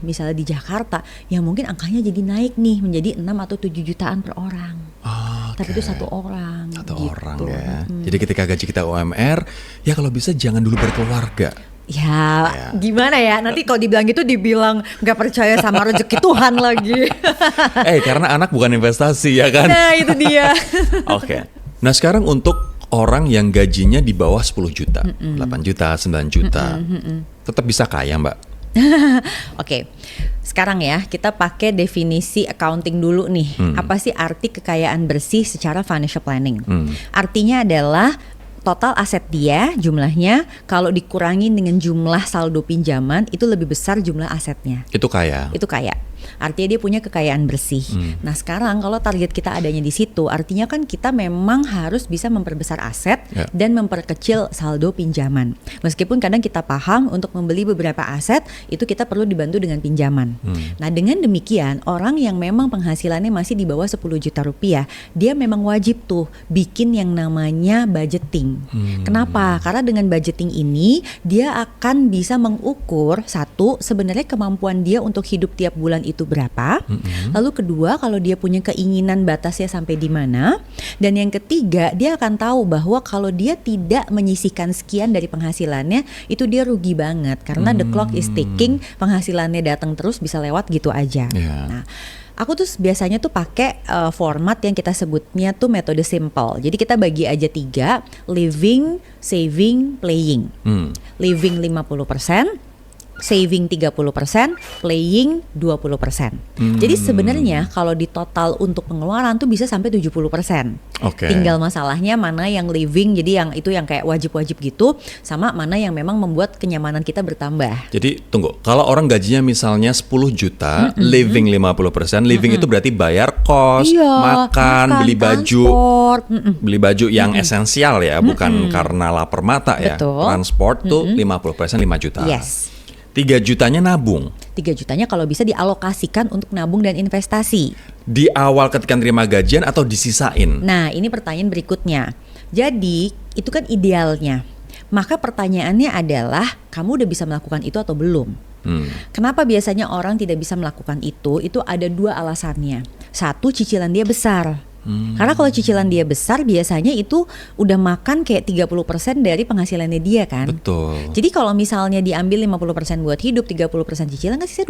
Misalnya di Jakarta, ya mungkin angkanya jadi naik nih menjadi 6 atau 7 jutaan per orang. Tapi itu satu orang. Satu gitu. orang ya. Jadi ketika gaji kita UMR, ya kalau bisa jangan dulu berkeluarga. Ya, gimana ya? Nanti kalau dibilang gitu dibilang nggak percaya sama rezeki Tuhan lagi. Karena anak bukan investasi ya kan? Nah itu dia. Oke. Nah sekarang untuk orang yang gajinya di bawah 10 juta, 8 juta, 9 juta, tetap bisa kaya Mbak? Oke, sekarang ya kita pakai definisi accounting dulu nih. Apa sih arti kekayaan bersih secara financial planning? Artinya adalah total aset dia jumlahnya kalau dikurangi dengan jumlah saldo pinjaman itu lebih besar jumlah asetnya. Itu kaya? Itu kaya. Artinya dia punya kekayaan bersih. Nah sekarang kalau target kita adanya di situ, artinya kan kita memang harus bisa memperbesar aset dan memperkecil saldo pinjaman. Meskipun kadang kita paham untuk membeli beberapa aset itu kita perlu dibantu dengan pinjaman. Nah dengan demikian orang yang memang penghasilannya masih di bawah 10 juta rupiah, dia memang wajib tuh bikin yang namanya budgeting. Kenapa? Karena dengan budgeting ini dia akan bisa mengukur satu sebenarnya kemampuan dia untuk hidup tiap bulan itu berapa. Lalu kedua, kalau dia punya keinginan batasnya sampai di mana. Dan yang ketiga, dia akan tahu bahwa kalau dia tidak menyisihkan sekian dari penghasilannya, itu dia rugi banget karena the clock is ticking, penghasilannya datang terus bisa lewat gitu aja. Nah, aku tuh biasanya tuh pakai format yang kita sebutnya tuh metode simple. Jadi kita bagi aja 3, living, saving, playing. Living 50%, saving 30%, playing 20%. Jadi sebenarnya kalau di total untuk pengeluaran tuh bisa sampai 70%. Tinggal masalahnya mana yang living, jadi yang itu yang kayak wajib-wajib gitu, sama mana yang memang membuat kenyamanan kita bertambah. Jadi tunggu, kalau orang gajinya misalnya 10 juta, living 50%, living itu berarti bayar kos, makan, beli baju, beli baju yang esensial ya, bukan karena lapar mata ya. Transport tuh 50% 5 juta. 3 jutanya nabung. 3 jutanya kalau bisa dialokasikan untuk nabung dan investasi. Di awal ketika terima gajian atau disisain? Nah ini pertanyaan berikutnya. Jadi itu kan idealnya. Maka pertanyaannya adalah kamu udah bisa melakukan itu atau belum? Kenapa biasanya orang tidak bisa melakukan itu? Itu ada 2 alasannya. 1, cicilan dia besar. Karena kalau cicilan dia besar biasanya itu udah makan kayak 30% dari penghasilannya dia kan. Betul. Jadi kalau misalnya diambil 50% buat hidup, 30% cicilan kan sisa